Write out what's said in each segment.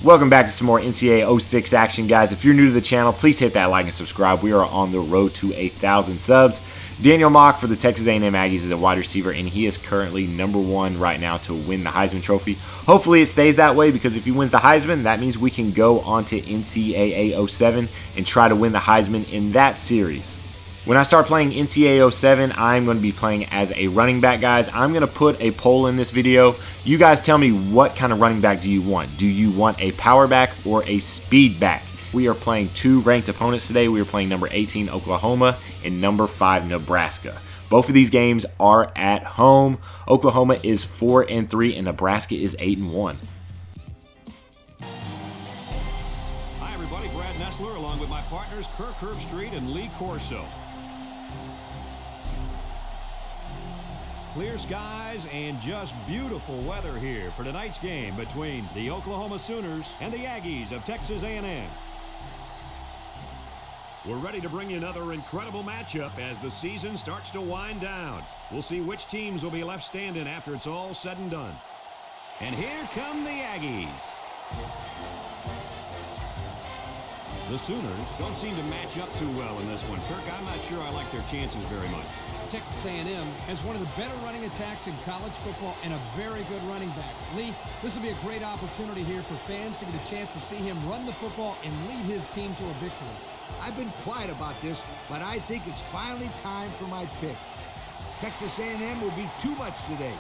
Welcome back to some more NCAA 06 action, guys. If you're new to the channel, please hit that like and subscribe. We are on the road to 1,000 subs. Daniel Mach for the Texas A&M Aggies is a wide receiver, and he is currently #1 right now to win the Heisman Trophy. Hopefully it stays that way, because if he wins the Heisman, that means we can go on to NCAA 07 and try to win the Heisman in that series. When I start playing NCAA 07, I'm going to be playing as a running back, guys. I'm going to put a poll in this video. You guys tell me, what kind of running back do you want? Do you want a power back or a speed back? We are playing two ranked opponents today. We are playing number 18 Oklahoma and number 5 Nebraska. Both of these games are at home. Oklahoma is 4-3 and Nebraska is 8-1. Hi everybody, Brad Nessler along with my partners Kirk Herbstreit and Lee Corso. Clear skies and just beautiful weather here for tonight's game between the Oklahoma Sooners and the Aggies of Texas A&M. We're ready to bring you another incredible matchup as the season starts to wind down. We'll see which teams will be left standing after it's all said and done. And here come the Aggies. The Sooners don't seem to match up too well in this one. Kirk, I'm not sure I like their chances very much. Texas A&M has one of the better running attacks in college football and a very good running back. Lee, this will be a great opportunity here for fans to get a chance to see him run the football and lead his team to a victory. I've been quiet about this, but I think it's finally time for my pick. Texas A&M will be too much today.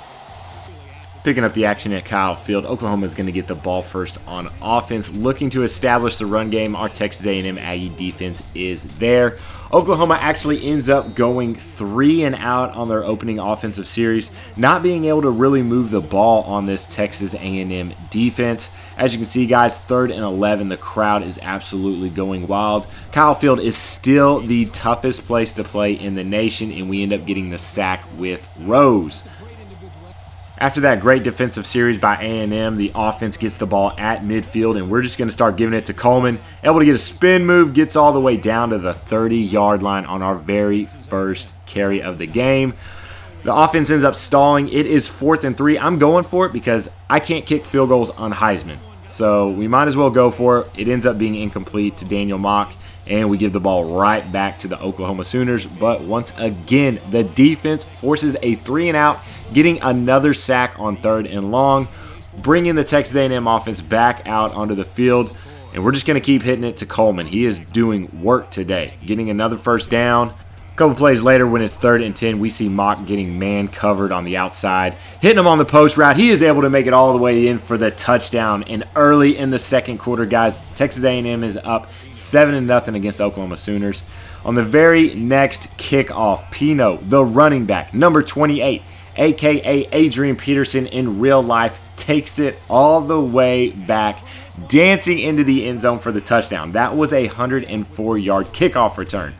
Picking up the action at Kyle Field, Oklahoma is going to get the ball first on offense, looking to establish the run game. Our Texas A&M Aggie defense is there. Oklahoma actually ends up going 3 and out on their opening offensive series, not being able to really move the ball on this Texas A&M defense. As you can see, guys, 3rd and 11, the crowd is absolutely going wild. Kyle Field is still the toughest place to play in the nation, and we end up getting the sack with Rose. After that great defensive series by A&M, the offense gets the ball at midfield, and we're just going to start giving it to Coleman. Able to get a spin move, gets all the way down to the 30-yard line on our very first carry of the game. The offense ends up stalling. It is 4th and 3. I'm going for it because I can't kick field goals on Heisman. So we might as well go for it. It ends up being incomplete to Daniel Mach, and we give the ball right back to the Oklahoma Sooners. But once again, the defense forces a 3 and out, getting another sack on 3rd and long, bringing the Texas A&M offense back out onto the field. And we're just going to keep hitting it to Coleman. He is doing work today, getting another first down. A couple plays later, when it's 3rd and 10, we see Mach getting man covered on the outside, hitting him on the post route. He is able to make it all the way in for the touchdown. And early in the second quarter, guys, Texas A&M is up 7-0 against Oklahoma Sooners. On the very next kickoff, Pino, the running back, number 28, a.k.a. Adrian Peterson in real life, takes it all the way back, dancing into the end zone for the touchdown. That was a 104-yard kickoff return.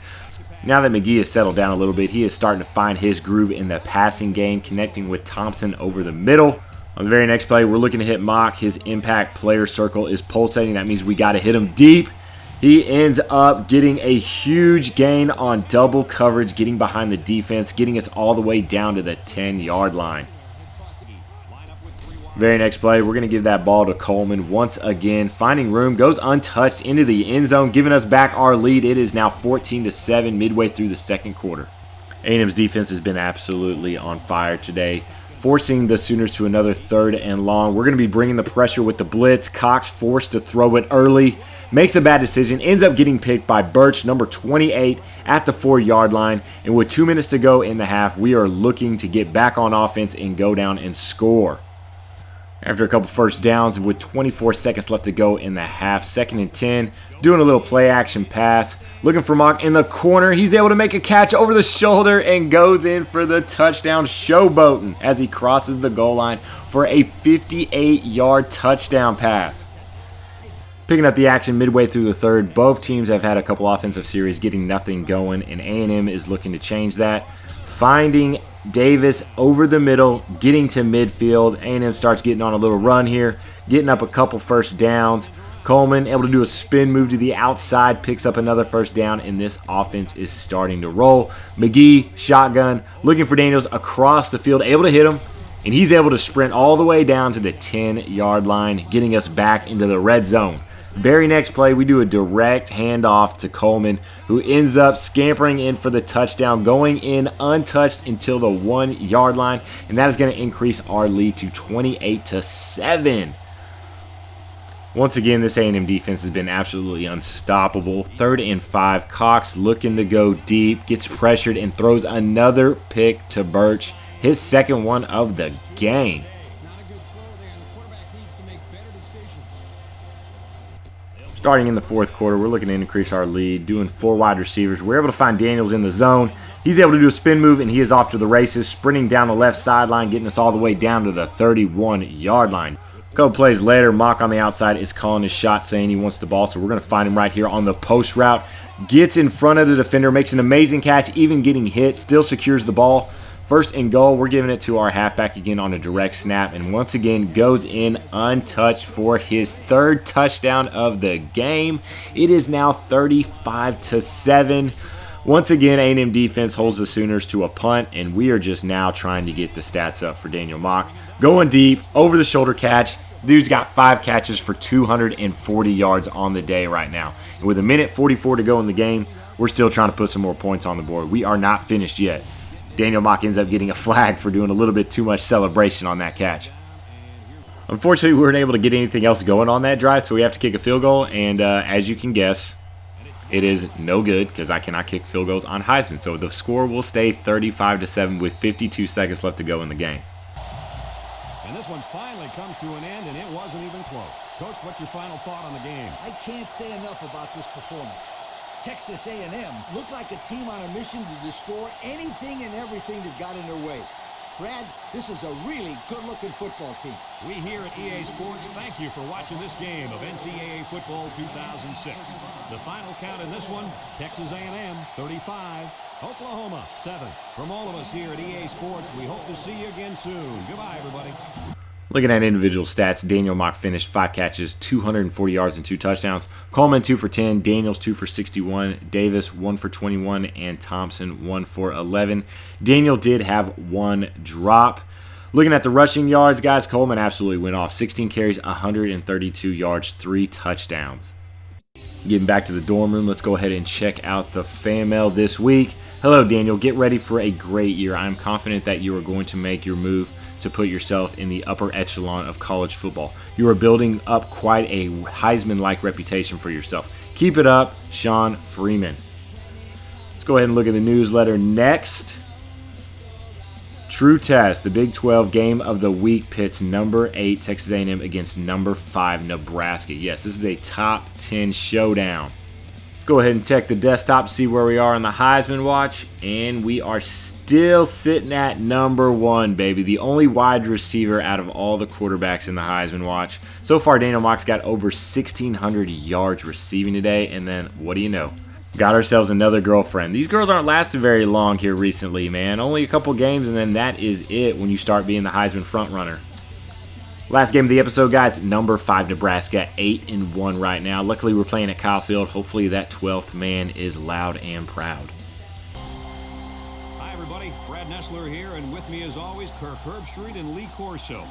Now that McGee has settled down a little bit, he is starting to find his groove in the passing game, connecting with Thompson over the middle. On the very next play, we're looking to hit Mach. His impact player circle is pulsating. That means we got to hit him deep. He ends up getting a huge gain on double coverage, getting behind the defense, getting us all the way down to the 10-yard line. Very next play, we're going to give that ball to Coleman once again. Finding room, goes untouched into the end zone, giving us back our lead. It is now 14-7 midway through the second quarter. A&M's defense has been absolutely on fire today, forcing the Sooners to another 3rd and long. We're going to be bringing the pressure with the blitz. Cox forced to throw it early, makes a bad decision, ends up getting picked by Birch, number 28, at the 4-yard line. And with 2 minutes to go in the half, we are looking to get back on offense and go down and score. After a couple first downs with 24 seconds left to go in the half, 2nd and 10, doing a little play action pass, looking for Mach in the corner. He's able to make a catch over the shoulder and goes in for the touchdown, showboating as he crosses the goal line for a 58-yard touchdown pass. Picking up the action midway through the third, both teams have had a couple offensive series getting nothing going, and A&M is looking to change that. Finding Davis over the middle, getting to midfield. A&M starts getting on a little run here, getting up a couple first downs. Coleman able to do a spin move to the outside, picks up another first down, and this offense is starting to roll. McGee, shotgun, looking for Daniels across the field, able to hit him, And he's able to sprint all the way down to the 10-yard line, getting us back into the red zone. Very next play, we do a direct handoff to Coleman, who ends up scampering in for the touchdown, going in untouched until the 1-yard line, and that is going to increase our lead to 28-7. Once again, this A&M defense has been absolutely unstoppable. 3rd and 5, Cox looking to go deep, gets pressured and throws another pick to Birch, his second one of the game. Starting in the 4th quarter, we're looking to increase our lead, doing 4 wide receivers. We're able to find Daniels in the zone. He's able to do a spin move, and he is off to the races, sprinting down the left sideline, getting us all the way down to the 31-yard line. A couple plays later, Mach on the outside is calling his shot, saying he wants the ball, so we're going to find him right here on the post route. Gets in front of the defender, makes an amazing catch, even getting hit, still secures the ball. 1st and goal, we're giving it to our halfback again on a direct snap, and once again goes in untouched for his 3rd touchdown of the game. It is now 35-7. Once again, A&M defense holds the Sooners to a punt, and we are just now trying to get the stats up for Daniel Mach. Going deep, over-the-shoulder catch. Dude's got 5 catches for 240 yards on the day right now. And with 1:44 to go in the game, we're still trying to put some more points on the board. We are not finished yet. Daniel Mach ends up getting a flag for doing a little bit too much celebration on that catch. Unfortunately, we weren't able to get anything else going on that drive, so we have to kick a field goal, and as you can guess, it is no good because I cannot kick field goals on Heisman. So the score will stay 35-7 with 52 seconds left to go in the game. And this one finally comes to an end, and it wasn't even close. Coach, what's your final thought on the game? I can't say enough about this performance. Texas A&M looked like a team on a mission to destroy anything and everything that got in their way. Brad, this is a really good-looking football team. We here at EA Sports thank you for watching this game of NCAA Football 2006. The final count in this one, Texas A&M 35, Oklahoma 7. From all of us here at EA Sports, we hope to see you again soon. Goodbye, everybody. Looking at individual stats, Daniel Mach finished 5 catches, 240 yards, and 2 touchdowns. Coleman 2 for 10, Daniels 2 for 61, Davis 1 for 21, and Thompson 1 for 11. Daniel did have 1 drop. Looking at the rushing yards, guys, Coleman absolutely went off. 16 carries, 132 yards, 3 touchdowns. Getting back to the dorm room, let's go ahead and check out the fan mail this week. Hello, Daniel. Get ready for a great year. I'm confident that you are going to make your move to put yourself in the upper echelon of college football. You are building up quite a Heisman-like reputation for yourself. Keep it up, Sean Freeman. Let's go ahead and look at the newsletter next. True Test, the Big 12 game of the week pits number 8 Texas A&M against number 5 Nebraska. Yes, this is a top 10 showdown. Let's go ahead and check the desktop to see where we are on the Heisman watch, and we are still sitting at number 1, baby. The only wide receiver out of all the quarterbacks in the Heisman watch. So far, Daniel Mach's got over 1,600 yards receiving today, and then what do you know? Got ourselves another girlfriend. These girls aren't lasting very long here recently, man. Only a couple games, and then that is it when you start being the Heisman frontrunner. Last game of the episode, guys, number 5 Nebraska, 8-1 right now. Luckily, we're playing at Kyle Field. Hopefully, that 12th man is loud and proud. Hi, everybody. Brad Nessler here, and with me, as always, Kirk Herbstreit and Lee Corso.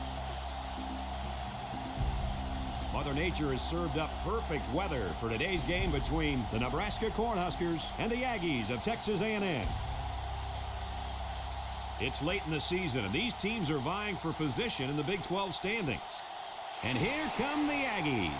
Mother Nature has served up perfect weather for today's game between the Nebraska Cornhuskers and the Aggies of Texas A&M. It's late in the season, and these teams are vying for position in the Big 12 standings. And here come the Aggies.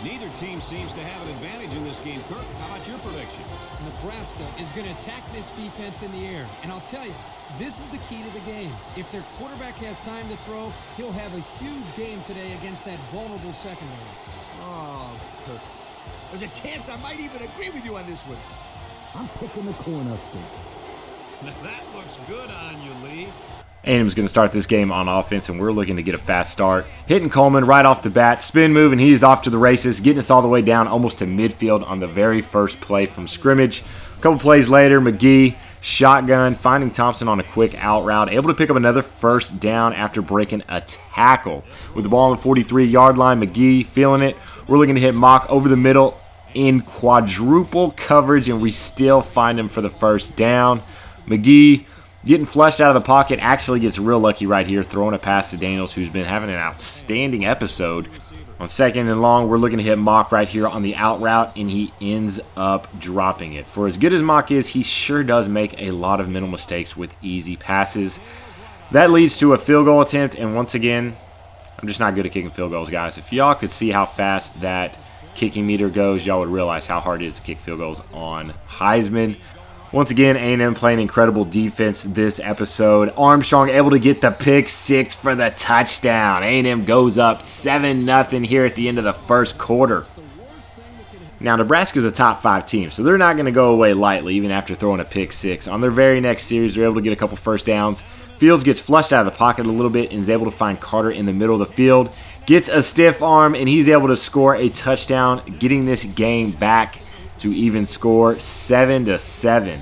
Neither team seems to have an advantage in this game. Kirk, how about your prediction? Nebraska is going to attack this defense in the air. And I'll tell you, this is the key to the game. If their quarterback has time to throw, he'll have a huge game today against that vulnerable secondary. Oh, Kirk. There's a chance I might even agree with you on this one. I'm picking the Cornhuskers. Now that looks good on you, Lee. A&M's going to start this game on offense, and we're looking to get a fast start. Hitting Coleman right off the bat. Spin move, and he's off to the races, getting us all the way down almost to midfield on the very first play from scrimmage. A couple plays later, McGee, shotgun, finding Thompson on a quick out route. Able to pick up another first down after breaking a tackle. With the ball on the 43-yard line, McGee feeling it. We're looking to hit Mach over the middle in quadruple coverage, and we still find him for the first down. McGee getting flushed out of the pocket, actually gets real lucky right here, throwing a pass to Daniels, who's been having an outstanding episode. On 2nd and long, we're looking to hit Mach right here on the out route, and he ends up dropping it. For as good as Mach is, he sure does make a lot of mental mistakes with easy passes. That leads to a field goal attempt, and once again, I'm just not good at kicking field goals, guys. If y'all could see how fast that kicking meter goes, y'all would realize how hard it is to kick field goals on Heisman. Once again, A&M playing incredible defense this episode. Armstrong able to get the pick 6 for the touchdown. A&M goes up 7-0 here at the end of the first quarter. Now, Nebraska's a top 5 team, so they're not going to go away lightly even after throwing a pick 6. On their very next series, they're able to get a couple first downs. Fields gets flushed out of the pocket a little bit and is able to find Carter in the middle of the field. Gets a stiff arm, and he's able to score a touchdown, getting this game back to even score 7-7.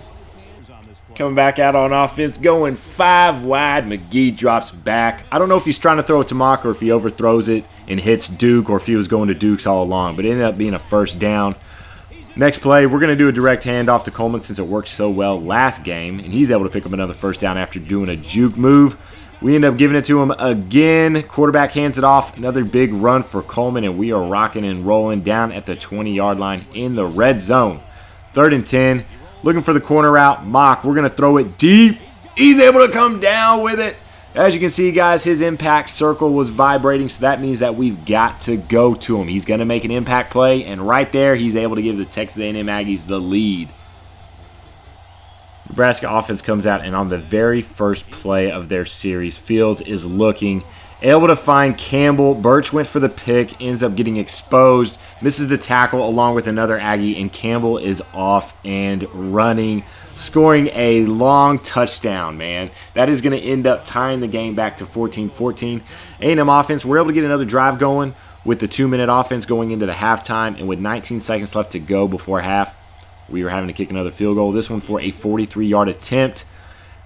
Coming back out on offense, going 5 wide. McGee drops back. I don't know if he's trying to throw it to Mach or if he overthrows it and hits Duke, or if he was going to Duke's all along, but it ended up being a first down. Next play, we're going to do a direct handoff to Coleman since it worked so well last game, and he's able to pick up another first down after doing a juke move. We end up giving it to him again. Quarterback hands it off. Another big run for Coleman, and we are rocking and rolling down at the 20-yard line in the red zone. 3rd and 10. Looking for the corner route. Mach, we're going to throw it deep. He's able to come down with it. As you can see, guys, his impact circle was vibrating, so that means that we've got to go to him. He's going to make an impact play, and right there, he's able to give the Texas A&M Aggies the lead. Nebraska offense comes out, and on the very first play of their series, Fields is looking, able to find Campbell. Birch went for the pick, ends up getting exposed, misses the tackle along with another Aggie, and Campbell is off and running, scoring a long touchdown, man. That is going to end up tying the game back to 14-14. A&M offense, we're able to get another drive going with the 2-minute offense going into the halftime, and with 19 seconds left to go before half, we were having to kick another field goal, this one for a 43-yard attempt.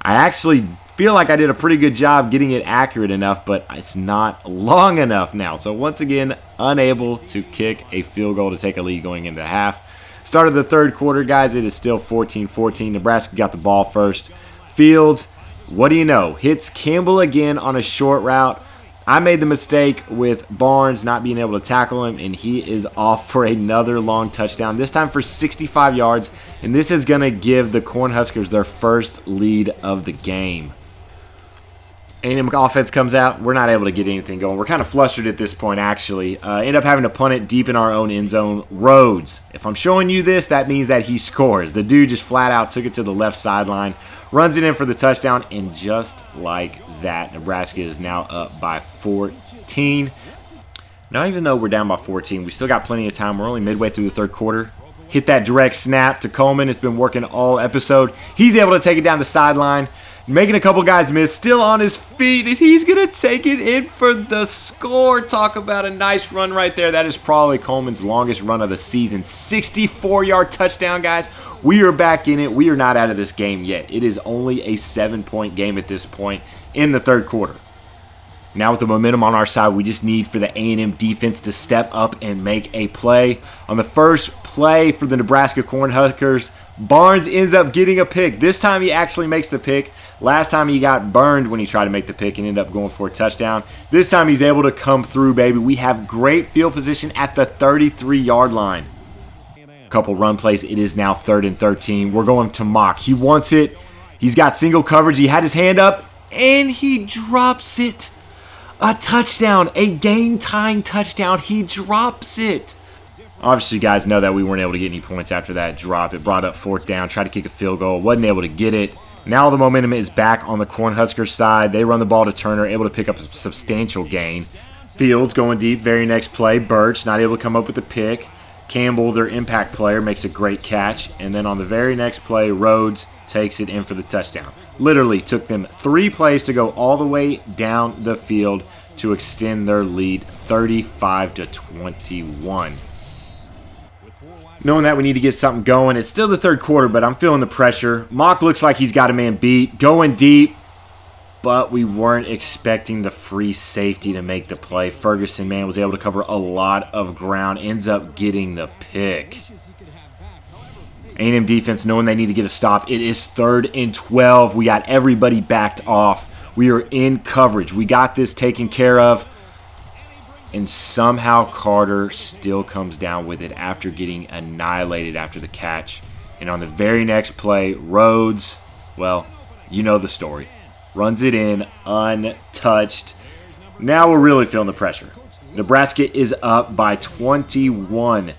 I actually feel like I did a pretty good job getting it accurate enough, but it's not long enough now. So once again, unable to kick a field goal to take a lead going into half. Start of the third quarter, guys, it is still 14-14. Nebraska got the ball first. Fields, what do you know, hits Campbell again on a short route. I made the mistake with Barnes not being able to tackle him, and he is off for another long touchdown, this time for 65 yards, and this is going to give the Cornhuskers their first lead of the game. A&M offense comes out. We're not able to get anything going. We're kind of flustered at this point, actually. End up having to punt it deep in our own end zone. Rhodes, if I'm showing you this, that means that he scores. The dude just flat out took it to the left sideline, runs it in for the touchdown, and just like that, Nebraska is now up by 14. Now, even though we're down by 14, we still got plenty of time. We're only midway through the third quarter. Hit that direct snap to Coleman. It's been working all episode. He's able to take it down the sideline, making a couple guys miss, still on his feet, and he's going to take it in for the score. Talk about a nice run right there. That is probably Coleman's longest run of the season. 64-yard touchdown, guys. We are back in it. We are not out of this game yet. It is only a 7-point game at this point in the third quarter. Now with the momentum on our side, we just need for the A&M defense to step up and make a play. On the first play for the Nebraska Cornhuskers, Barnes ends up getting a pick. This time he actually makes the pick. Last time he got burned when he tried to make the pick and ended up going for a touchdown. This time he's able to come through, baby. We have great field position at the 33-yard line. Couple run plays. It is now 3rd and 13. We're going to Mach. He wants it. He's got single coverage. He had his hand up, and he drops it. A touchdown, a game-tying touchdown. He drops it. Obviously, you guys know that we weren't able to get any points after that drop. It brought up 4th down, tried to kick a field goal, wasn't able to get it. Now the momentum is back on the Cornhuskers side. They run the ball to Turner, able to pick up a substantial gain. Fields going deep, very next play. Birch not able to come up with the pick. Campbell, their impact player, makes a great catch. And then on the very next play, Rhodes takes it in for the touchdown. Literally took them 3 plays to go all the way down the field to extend their lead 35-21. Knowing that we need to get something going, it's still the third quarter, but I'm feeling the pressure. Mach looks like he's got a man beat, going deep, but we weren't expecting the free safety to make the play. Ferguson, man, was able to cover a lot of ground, ends up getting the pick. A&M defense knowing they need to get a stop. It is 3rd and 12. We got everybody backed off. We are in coverage. We got this taken care of. And somehow Carter still comes down with it after getting annihilated after the catch. And on the very next play, Rhodes, well, you know the story, runs it in untouched. Now we're really feeling the pressure. Nebraska is up by 21.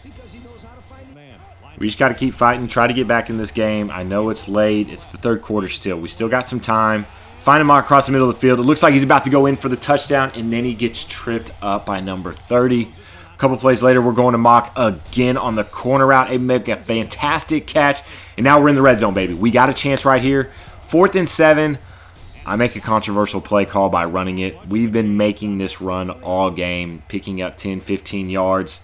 We just got to keep fighting, try to get back in this game. I know it's late. It's the 3rd quarter still. We still got some time. Find him across the middle of the field. It looks like he's about to go in for the touchdown, and then he gets tripped up by number 30. A couple plays later, we're going to Mach again on the corner route. They make a fantastic catch, and now we're in the red zone, baby. We got a chance right here. 4th and 7. I make a controversial play call by running it. We've been making this run all game, picking up 10, 15 yards.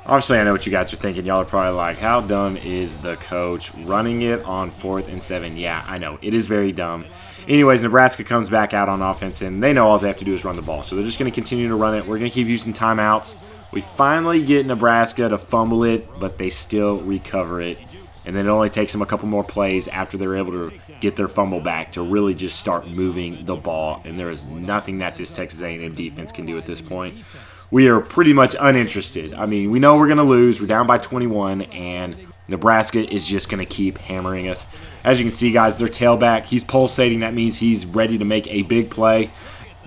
Obviously, I know what you guys are thinking. Y'all are probably like, how dumb is the coach running it on 4th and 7? Yeah, I know. It is very dumb. Anyways, Nebraska comes back out on offense, and they know all they have to do is run the ball. So they're just going to continue to run it. We're going to keep using timeouts. We finally get Nebraska to fumble it, but they still recover it. And then it only takes them a couple more plays after they're able to get their fumble back to really just start moving the ball. And there is nothing that this Texas A&M defense can do at this point. We are pretty much uninterested. I mean, we know we're going to lose. We're down by 21, and Nebraska is just going to keep hammering us. As you can see, guys, their tailback, he's pulsating. That means he's ready to make a big play.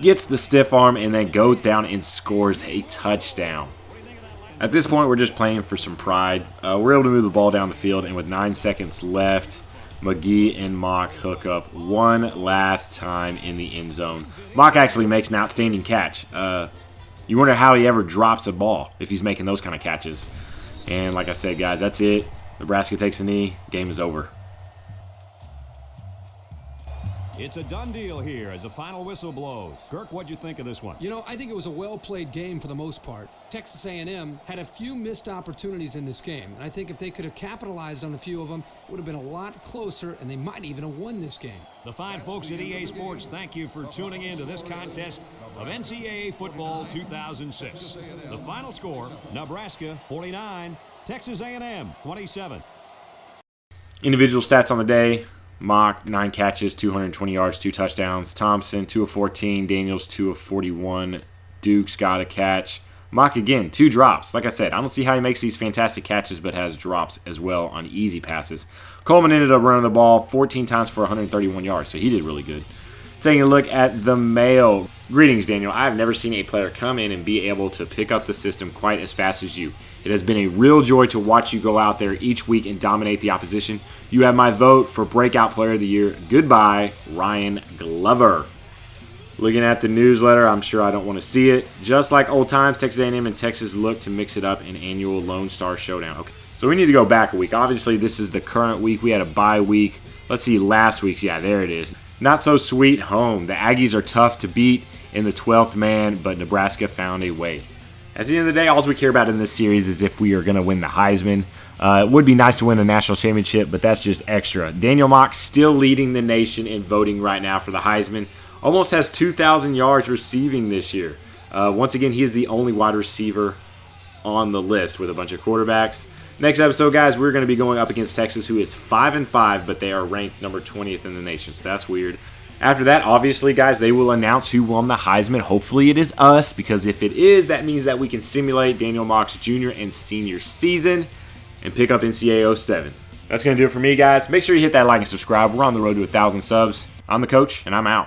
Gets the stiff arm and then goes down and scores a touchdown. At this point, we're just playing for some pride. We're able to move the ball down the field, and with 9 seconds left, McGee and Mach hook up one last time in the end zone. Mach actually makes an outstanding catch. You wonder how he ever drops a ball if he's making those kind of catches. And like I said, guys, that's it. Nebraska takes a knee. Game is over. It's a done deal here as the final whistle blows. Kirk, what'd you think of this one? You know, I think it was a well-played game for the most part. Texas A&M had a few missed opportunities in this game, and I think if they could have capitalized on a few of them, it would have been a lot closer, and they might even have won this game. The fine folks at EA Sports, thank you for tuning in to this contest of NCAA Football 2006. The final score, Nebraska 49, Texas A&M 27. Individual stats on the day. Mach, 9 catches, 220 yards, 2 touchdowns. Thompson, 2 of 14. Daniels, 2 of 41. Duke's got a catch. Mach, again, 2 drops. Like I said, I don't see how he makes these fantastic catches but has drops as well on easy passes. Coleman ended up running the ball 14 times for 131 yards, so he did really good. Taking a look at the mail. Greetings, Daniel. I have never seen a player come in and be able to pick up the system quite as fast as you. It has been a real joy to watch you go out there each week and dominate the opposition. You have my vote for Breakout Player of the Year. Goodbye, Ryan Glover. Looking at the newsletter, I'm sure I don't want to see it. Just like old times, Texas A&M and Texas look to mix it up in annual Lone Star Showdown. Okay, so we need to go back a week. Obviously, this is the current week. We had a bye week. Let's see last week's. Yeah, there it is. Not so sweet home. The Aggies are tough to beat in the 12th man, but Nebraska found a way. At the end of the day, all we care about in this series is if we are going to win the Heisman. It would be nice to win a national championship, but that's just extra. Daniel Mach still leading the nation in voting right now for the Heisman. Almost has 2,000 yards receiving this year. Once again, he is the only wide receiver on the list with a bunch of quarterbacks. Next episode, guys, we're going to be going up against Texas, who is 5-5, but they are ranked number 20th in the nation, so that's weird. After that, obviously, guys, they will announce who won the Heisman. Hopefully it is us, because if it is, that means that we can simulate Daniel Mach's junior and senior season and pick up NCAA 07. That's going to do it for me, guys. Make sure you hit that like and subscribe. We're on the road to 1,000 subs. I'm the coach, and I'm out.